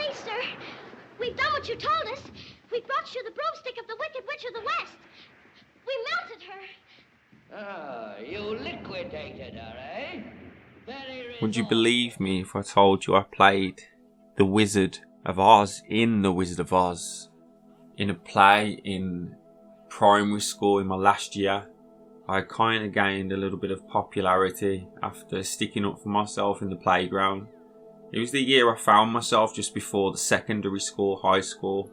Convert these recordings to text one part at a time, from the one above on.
please, sir. We've done what you told us. We brought you the broomstick of the Wicked Witch of the West. We melted her. Ah, you liquidated her, eh? Would you believe me if I told you I played the Wizard of Oz in The Wizard of Oz in a play in primary school in my last year? I kind of gained a little bit of popularity after sticking up for myself in the playground. It was the year I found myself just before the secondary school, high school,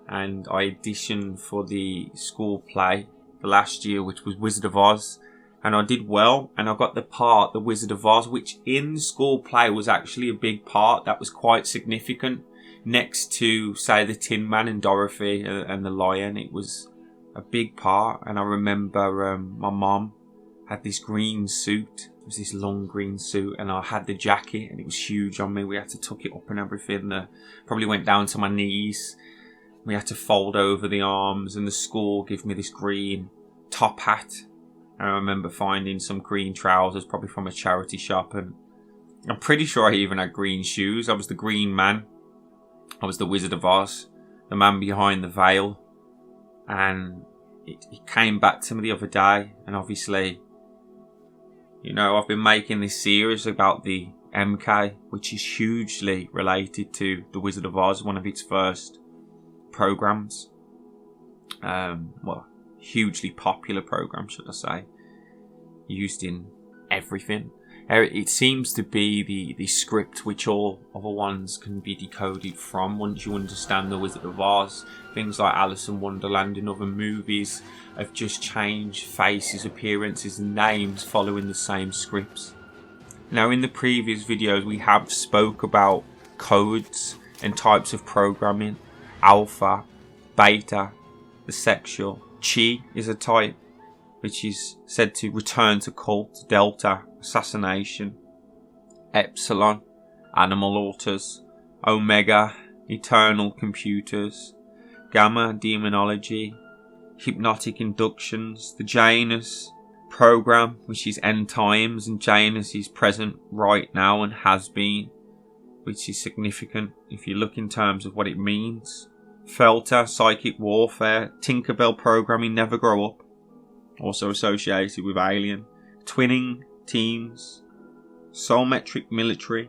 and I auditioned for the school play the last year, which was Wizard of Oz, and I did well, and I got the part, the Wizard of Oz, which in the school play was actually a big part that was quite significant. Next to, say, the Tin Man and Dorothy and the Lion, it was a big part. And I remember my mom had this green suit. It was this long green suit, and I had the jacket, and it was huge on me. We had to tuck it up and everything. Probably went down to my knees. We had to fold over the arms, and the school gave me this green top hat. And I remember finding some green trousers, probably from a charity shop, and I'm pretty sure I even had green shoes. I was the Green Man. I was the Wizard of Oz, the man behind the veil. And it came back to me the other day, and obviously, you know, I've been making this series about the MK, which is hugely related to the Wizard of Oz, one of its first programs. Well, hugely popular program, should I say, used in everything. It seems to be the script which all other ones can be decoded from once you understand the Wizard of Oz. Things like Alice in Wonderland and other movies have just changed faces, appearances and names following the same scripts. Now, in the previous videos we have spoke about codes and types of programming. Alpha, beta, the sexual. Chi is a type which is said to return to cult. Delta, assassination. Epsilon, animal alters. Omega, eternal computers. Gamma, demonology. Hypnotic inductions. The Janus program, which is end times, and Janus is present right now and has been, which is significant if you look in terms of what it means. Felter, psychic warfare. Tinkerbell programming, never grow up, also associated with alien. Twinning teams. Soulmetric military.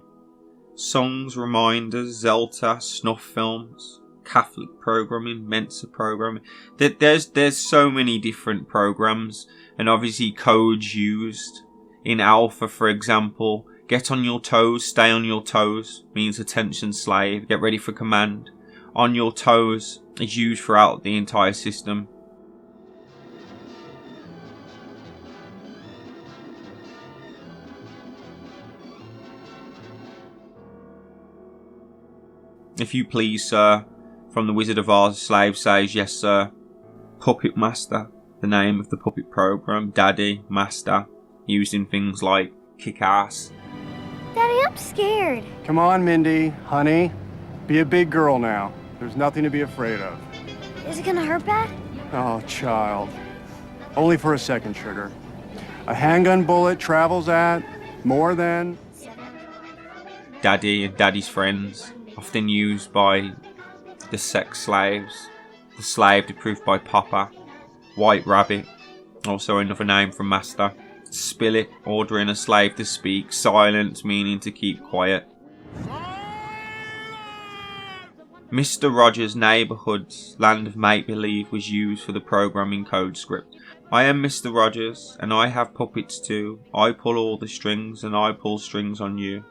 Songs, reminders, Zelta, snuff films. Catholic programming, Mensa programming. There's so many different programs, and obviously codes used. In Alpha, for example, get on your toes, stay on your toes means attention slave, get ready for command. On your toes is used throughout the entire system. If you please, sir. From the Wizard of Oz, slave says, yes, sir. Puppet Master, the name of the puppet program. Daddy, Master, used in things like Kick-Ass. Daddy, I'm scared. Come on, Mindy, honey. Be a big girl now. There's nothing to be afraid of. Is it gonna hurt bad? Oh, child. Only for a second, sugar. A handgun bullet travels at more than... Daddy and Daddy's friends, often used by the sex slaves. The slave approved by Papa. White Rabbit, also another name for Master. Spill it, ordering a slave to speak. Silence, meaning to keep quiet. Mr. Rogers' Neighborhood's Land of Make-Believe was used for the programming code script. I am Mr. Rogers, and I have puppets too. I pull all the strings, and I pull strings on you.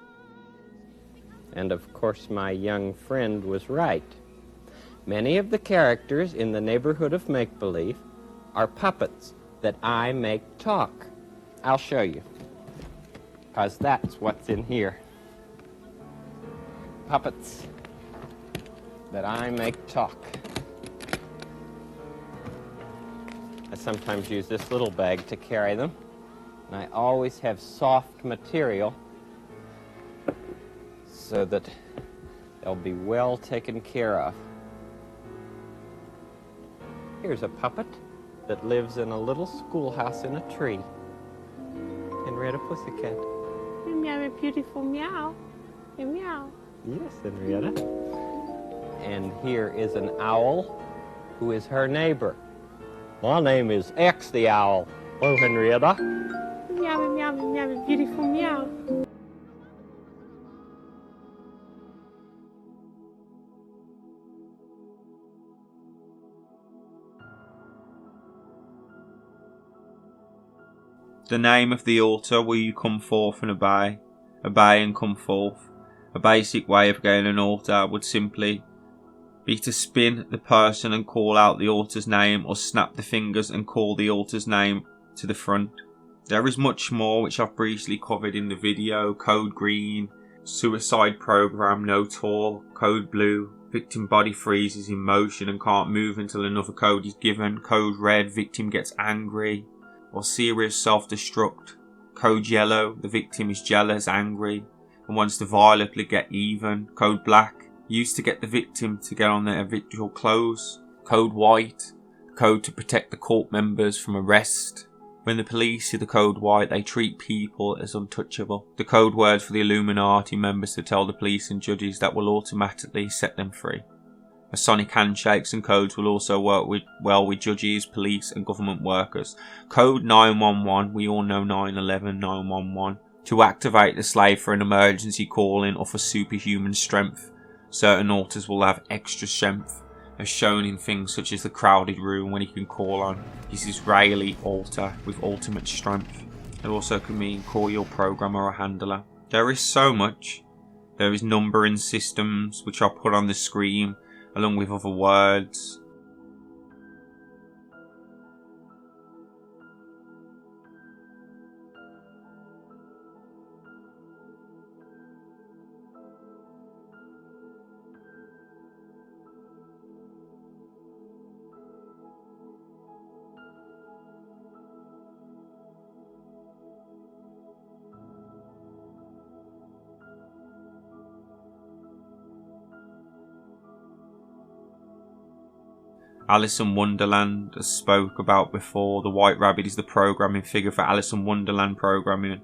And of course my young friend was right. Many of the characters in the neighborhood of make-believe are puppets that I make talk. I'll show you, because that's what's in here. Puppets that I make talk. I sometimes use this little bag to carry them, and I always have soft material so that they'll be well taken care of. Here's a puppet that lives in a little schoolhouse in a tree. Henrietta Pussycat. You meow, a beautiful meow. You meow. Yes, Henrietta. And here is an owl who is her neighbor. My name is X the Owl. Hello, Henrietta. Meow, meow, meow, beautiful meow. The name of the altar where you come forth and obey and come forth. A basic way of getting an altar would simply be to spin the person and call out the altar's name, or snap the fingers and call the altar's name to the front. There is much more which I've briefly covered in the video: code green, suicide program, no talk, code blue, victim body freezes in motion and can't move until another code is given, code red, victim gets angry or serious self-destruct, code yellow, the victim is jealous, angry and wants to violently get even, code black, used to get the victim to get on their habitual clothes, code white, code to protect the court members from arrest. When the police see the code white, they treat people as untouchable. The code word for the Illuminati members to tell the police and judges that will automatically set them free. Masonic handshakes and codes will also work well with judges, police and government workers. Code 911, we all know 911, 911. To activate the slave for an emergency calling or for superhuman strength. Certain altars will have extra strength, as shown in things such as the crowded room when he can call on his Israeli altar with ultimate strength. It also can mean call your programmer or handler. There is so much. There is numbering systems which are put on the screen along with other words. Alice in Wonderland, as spoke about before, the White Rabbit is the programming figure for Alice in Wonderland programming,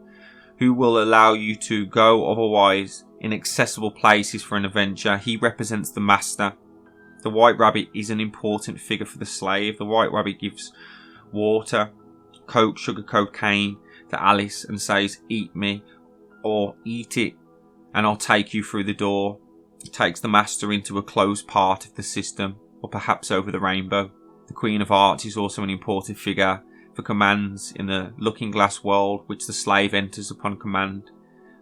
who will allow you to go otherwise inaccessible places for an adventure. He represents the master. The White Rabbit is an important figure for the slave. The White Rabbit gives water, coke, sugar, cocaine to Alice and says, eat me, or eat it and I'll take you through the door. It takes the master into a closed part of the system, or perhaps over the rainbow. The Queen of Hearts is also an important figure for commands in the looking glass world, which the slave enters upon command.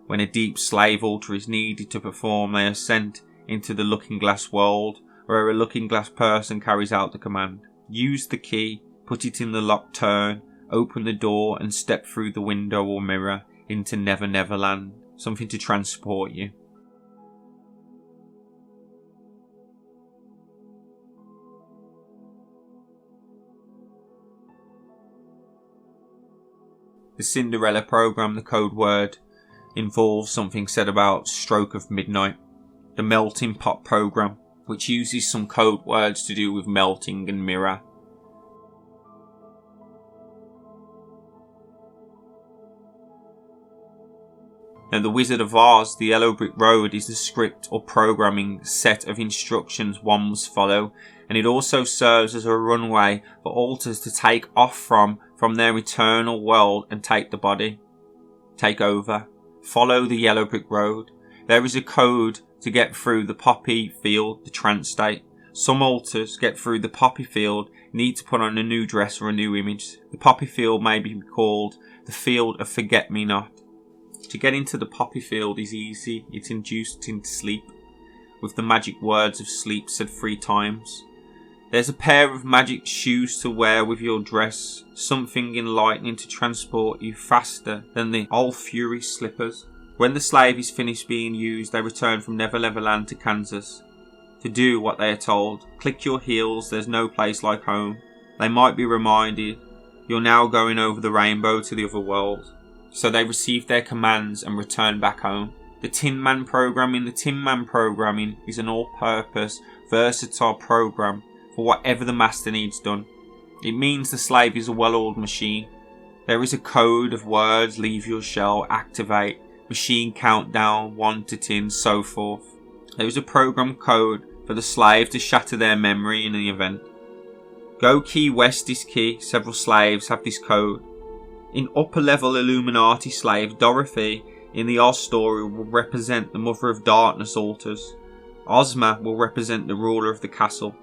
When a deep slave altar is needed to perform, they are sent into the looking glass world, where a looking glass person carries out the command. Use the key, put it in the lock turn, open the door and step through the window or mirror into Never Never Land, something to transport you. The Cinderella program, the code word, involves something said about stroke of midnight. The melting pot program, which uses some code words to do with melting and mirror. Now, the Wizard of Oz, the Yellow Brick Road, is the script or programming set of instructions one must follow, and it also serves as a runway for alters to take off from their eternal world and take the body. Take over. Follow the Yellow Brick Road. There is a code to get through the poppy field, the trance state. Some alters get through the poppy field need to put on a new dress or a new image. The poppy field may be called the field of forget-me-not. To get into the poppy field is easy. It's induced into sleep, with the magic words of sleep said 3 times. There's a pair of magic shoes to wear with your dress, something enlightening to transport you faster than the old Fury slippers. When the slave is finished being used, they return from Never Never Land to Kansas to do what they are told. Click your heels, there's no place like home. They might be reminded you're now going over the rainbow to the other world. So they receive their commands and return back home. The Tin Man programming. The Tin Man programming is an all-purpose, versatile program for whatever the master needs done. It means the slave is a well-oiled machine. There is a code of words: leave your shell, activate, machine countdown, 1 to tin, so forth. There is a program code for the slave to shatter their memory in the event. Go key west is key. Several slaves have this code. In upper level Illuminati slave, Dorothy in the Oz story will represent the Mother of Darkness altars. Ozma will represent the ruler of the castle.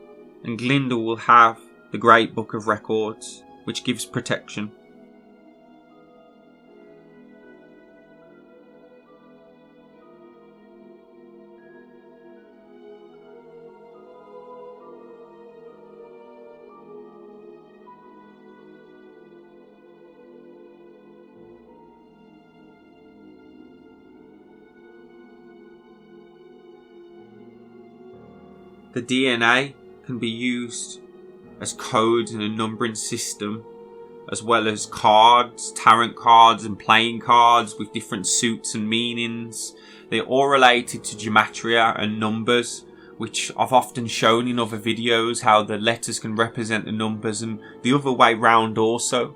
And Glinda will have the Great Book of Records, which gives protection. The DNA can be used as codes in a numbering system, as well as cards, tarot cards and playing cards with different suits and meanings. They're all related to gematria and numbers, which I've often shown in other videos, how the letters can represent the numbers, and the other way round also.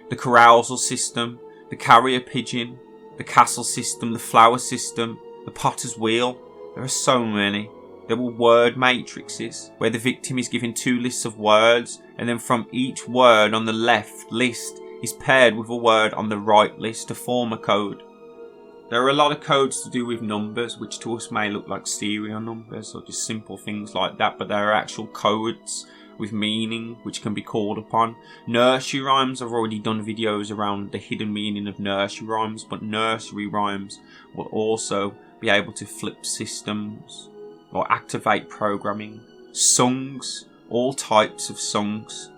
The carousel system, the carrier pigeon, the castle system, the flower system, the potter's wheel. There are so many. There were word matrices, where the victim is given 2 lists of words, and then from each word on the left list is paired with a word on the right list to form a code. There are a lot of codes to do with numbers, which to us may look like serial numbers or just simple things like that, but there are actual codes with meaning which can be called upon. Nursery rhymes, I've already done videos around the hidden meaning of nursery rhymes, but nursery rhymes will also be able to flip systems or activate programming. Songs, all types of songs.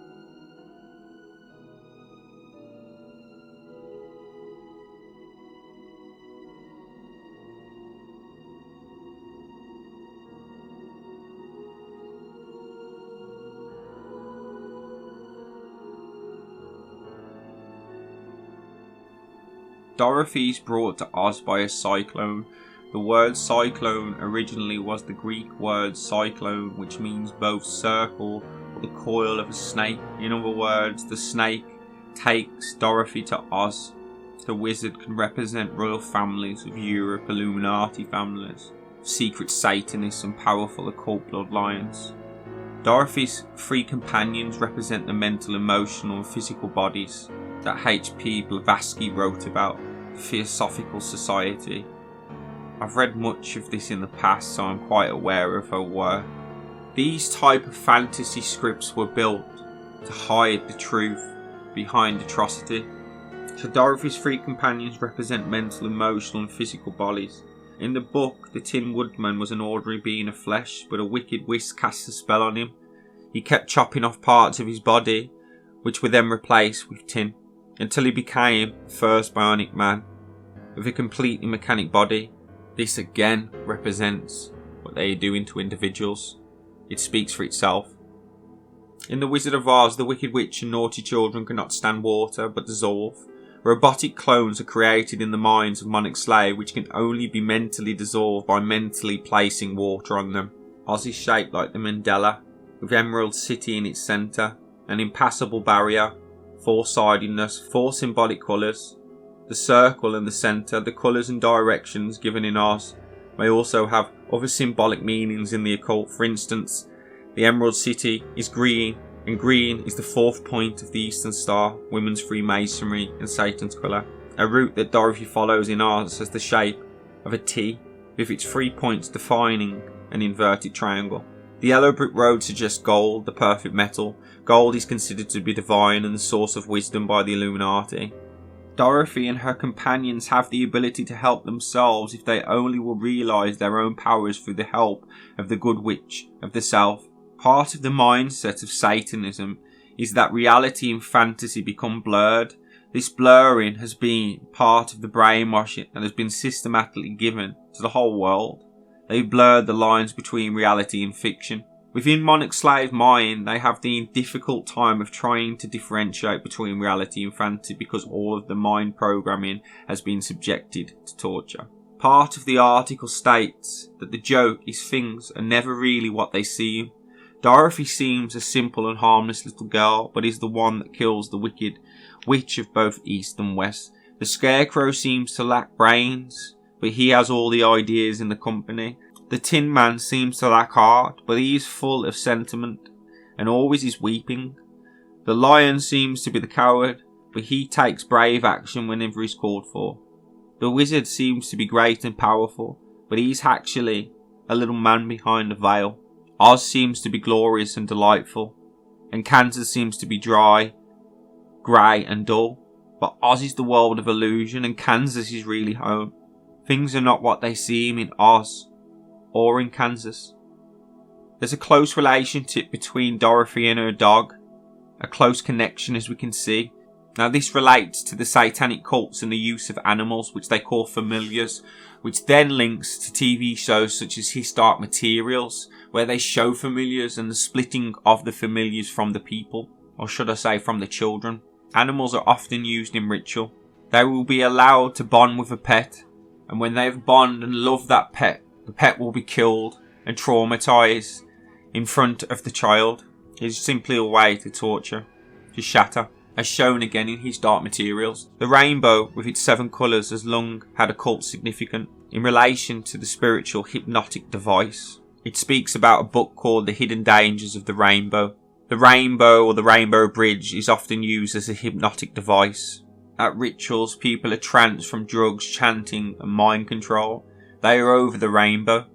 Dorothy is brought to Oz by a cyclone. The word cyclone originally was the Greek word cyclone, which means both circle or the coil of a snake. In other words, the snake takes Dorothy to Oz. The wizard can represent royal families of Europe, Illuminati families, secret Satanists and powerful occult bloodlines. Dorothy's 3 companions represent the mental, emotional and physical bodies that H.P. Blavatsky wrote about, Theosophical Society. I've read much of this in the past, so I'm quite aware of her work. These type of fantasy scripts were built to hide the truth behind atrocity. So Dorothy's 3 companions represent mental, emotional and physical bodies. In the book, the Tin Woodman was an ordinary being of flesh, but a wicked witch cast a spell on him. He kept chopping off parts of his body, which were then replaced with tin, until he became the first bionic man, with a completely mechanic body. This again represents what they are doing to individuals. It speaks for itself. In The Wizard of Oz, the Wicked Witch and naughty children cannot stand water but dissolve. Robotic clones are created in the minds of Monarch slaves, which can only be mentally dissolved by mentally placing water on them. Oz is shaped like the Mandela, with Emerald City in its centre, an impassable barrier, 4-sidedness, 4 symbolic colours. The circle and the centre, the colours and directions given in Oz, may also have other symbolic meanings in the occult. For instance, the Emerald City is green, and green is the 4th point of the Eastern Star, women's Freemasonry and Satan's colour. A route that Dorothy follows in Oz has the shape of a T, with its 3 points defining an inverted triangle. The yellow brick road suggests gold, the perfect metal. Gold is considered to be divine and the source of wisdom by the Illuminati. Dorothy and her companions have the ability to help themselves if they only will realise their own powers through the help of the good witch of the self. Part of the mindset of Satanism is that reality and fantasy become blurred. This blurring has been part of the brainwashing that has been systematically given to the whole world. They've blurred the lines between reality and fiction. Within Monarch slave mind, they have the difficult time of trying to differentiate between reality and fantasy because all of the mind programming has been subjected to torture. Part of the article states that the joke is things are never really what they seem. Dorothy seems a simple and harmless little girl, but is the one that kills the wicked witch of both East and West. The Scarecrow seems to lack brains, but he has all the ideas in the company. The Tin Man seems to lack heart, but he is full of sentiment, and always is weeping. The Lion seems to be the coward, but he takes brave action whenever he's called for. The Wizard seems to be great and powerful, but he's actually a little man behind the veil. Oz seems to be glorious and delightful, and Kansas seems to be dry, grey and dull. But Oz is the world of illusion, and Kansas is really home. Things are not what they seem in Oz or in Kansas. There's a close relationship between Dorothy and her dog, a close connection as we can see. Now this relates to the satanic cults and the use of animals, which they call familiars, which then links to TV shows such as His Dark Materials, where they show familiars and the splitting of the familiars from the people, or should I say from the children. Animals are often used in ritual. They will be allowed to bond with a pet, and when they have bonded and love that pet, the pet will be killed and traumatised in front of the child. It is simply a way to torture, to shatter, as shown again in His Dark Materials. The rainbow, with its 7 colours, has long had a cult significance in relation to the spiritual hypnotic device. It speaks about a book called The Hidden Dangers of the Rainbow. The rainbow or the rainbow bridge is often used as a hypnotic device. At rituals, people are tranced from drugs, chanting and mind control. They are over the rainbow.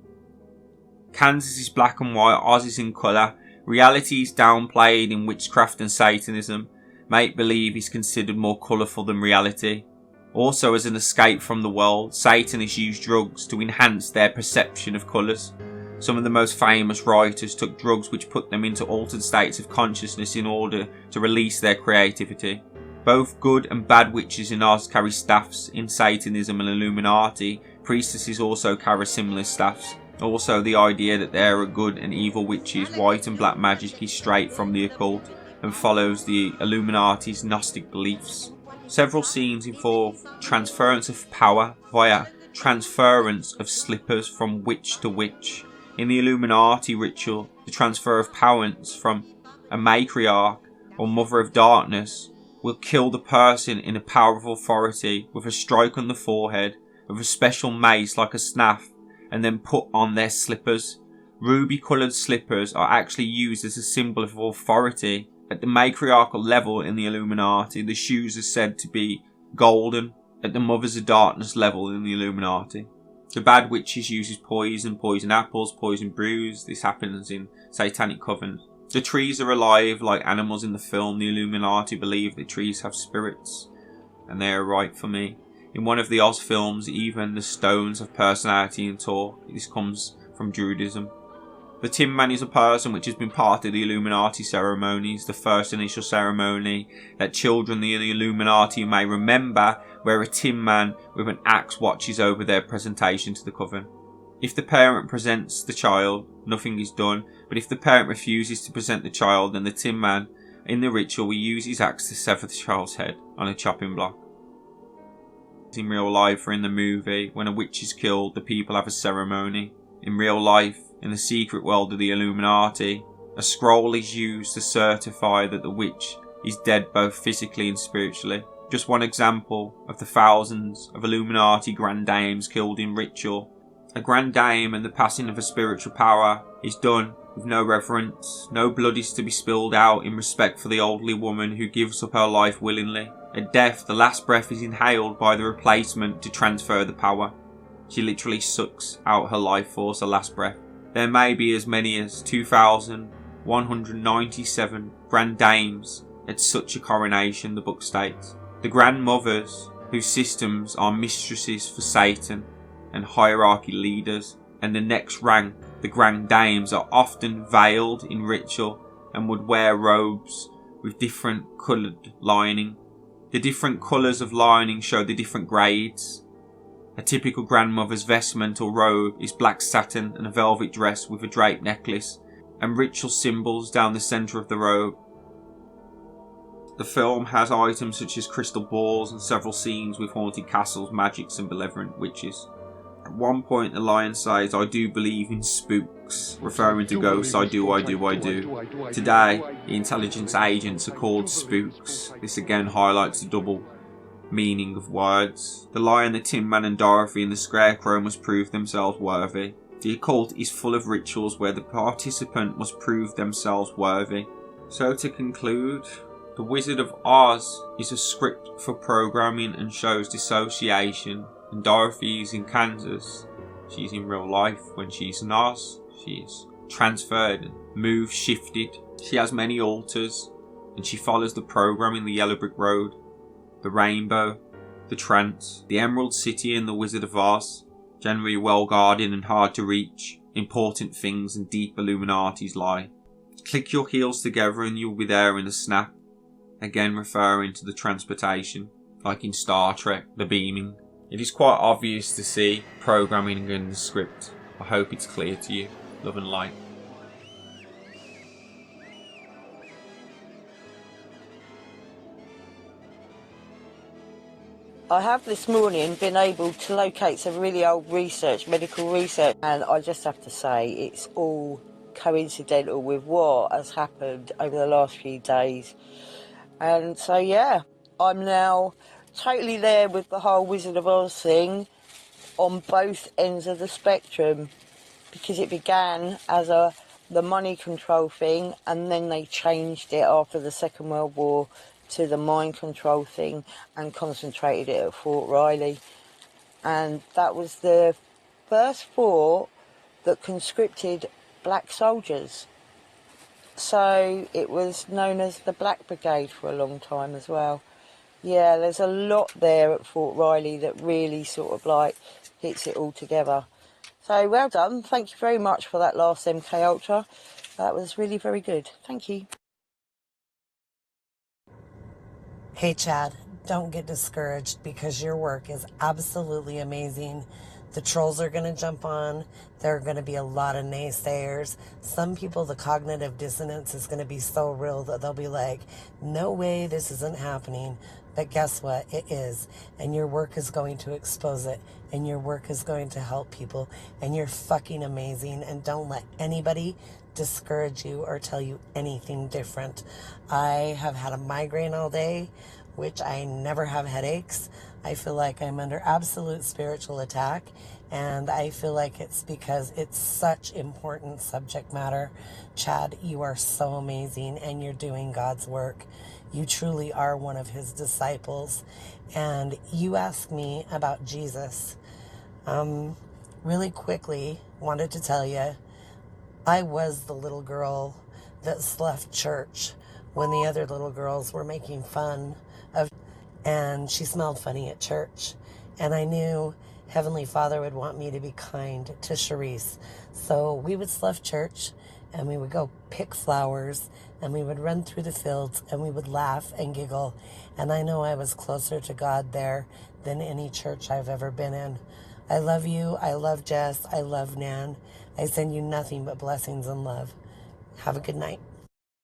Kansas is black and white, Oz is in colour. Reality is downplayed in witchcraft and Satanism. Make-believe is considered more colourful than reality. Also, as an escape from the world, Satanists use drugs to enhance their perception of colours. Some of the most famous writers took drugs which put them into altered states of consciousness in order to release their creativity. Both good and bad witches in Oz carry staffs. In Satanism and Illuminati, priestesses also carry similar staffs. Also, the idea that there are good and evil witches, white and black magic is straight from the occult and follows the Illuminati's Gnostic beliefs. Several scenes involve transference of power via transference of slippers from witch to witch. In the Illuminati ritual, the transfer of powers from a matriarch or mother of darkness will kill the person in a power of authority with a strike on the forehead with a special mace like a staff, and then put on their slippers. Ruby coloured slippers are actually used as a symbol of authority. At the matriarchal level in the Illuminati, the shoes are said to be golden. At the Mothers of Darkness level in the Illuminati, the bad witches uses poison, poison apples, poison brews. This happens in Satanic Coven. The trees are alive like animals in the film. The Illuminati believe that trees have spirits, and they are right for me. In one of the Oz films, even the stones have personality and talk. This comes from Druidism. The Tin Man is a person which has been part of the Illuminati ceremonies, the first initial ceremony that children in the Illuminati may remember, where a Tin Man with an axe watches over their presentation to the coven. If the parent presents the child, nothing is done, but if the parent refuses to present the child, then the Tin Man in the ritual will use his axe to sever the child's head on a chopping block. In real life or in the movie, when a witch is killed, the people have a ceremony. In real life, in the secret world of the Illuminati, a scroll is used to certify that the witch is dead both physically and spiritually. Just one example of the thousands of Illuminati grand dames killed in ritual. A grand dame and the passing of a spiritual power is done with no reverence. No blood is to be spilled out in respect for the elderly woman who gives up her life willingly. At death, the last breath is inhaled by the replacement to transfer the power. She literally sucks out her life force, her last breath. There may be as many as 2,197 grand dames at such a coronation, the book states. The grandmothers, whose systems are mistresses for Satan and hierarchy leaders, and the next rank, the grand dames, are often veiled in ritual and would wear robes with different coloured lining. The different colours of lining show the different grades. A typical grandmother's vestment or robe is black satin and a velvet dress with a draped necklace and ritual symbols down the centre of the robe. The film has items such as crystal balls and several scenes with haunted castles, magics and malevolent witches. At one point the lion says, "I do believe in spooks," referring to ghosts. I do. Today, the intelligence agents are called spooks. This again highlights the double meaning of words. The Lion, the Tin Man and Dorothy and the Scarecrow must prove themselves worthy. The occult is full of rituals where the participant must prove themselves worthy. So to conclude, The Wizard of Oz is a script for programming and shows dissociation, and Dorothy is in Kansas. She's in real life. When she's in Oz, she is transferred and moved, shifted. She has many alters, and she follows the program in the Yellow Brick Road, the Rainbow, the Trance, the Emerald City and the Wizard of Oz. Generally well guarded and hard to reach, important things and deep Illuminatis lie. Click your heels together and you'll be there in a snap. Again referring to the transportation, like in Star Trek, the beaming. It is quite obvious to see programming in the script. I hope it's clear to you. Love and light. I have this morning been able to locate some really old research, medical research, and I just have to say it's all coincidental with what has happened over the last few days. And so, yeah, I'm now totally there with the whole Wizard of Oz thing on both ends of the spectrum, because it began as the money control thing, and then they changed it after the Second World War to the mind control thing and concentrated it at Fort Riley. And that was the first fort that conscripted black soldiers. So it was known as the Black Brigade for a long time as well. Yeah, there's a lot there at Fort Riley that really sort of like hits it all together. So well done. Thank you very much for that last MK Ultra. That was really very good. Thank you. Hey Chad, don't get discouraged because your work is absolutely amazing. The trolls are going to jump on. There are going to be a lot of naysayers. Some people, the cognitive dissonance is going to be so real that they'll be like, no way, this isn't happening. But guess what? It is. And your work is going to expose it. And your work is going to help people. And you're fucking amazing. And don't let anybody discourage you or tell you anything different. I have had a migraine all day, which I never have headaches. I feel like I'm under absolute spiritual attack, and I feel like it's because it's such important subject matter. Chad, you are so amazing, and you're doing God's work. You truly are one of his disciples. And you asked me about Jesus. Really quickly, wanted to tell you, I was the little girl that left church when the other little girls were making fun of, and she smelled funny at church. And I knew Heavenly Father would want me to be kind to Charisse. So we would left church and we would go pick flowers and we would run through the fields and we would laugh and giggle. And I know I was closer to God there than any church I've ever been in. I love you. I love Jess. I love Nan. I send you nothing but blessings and love. Have a good night.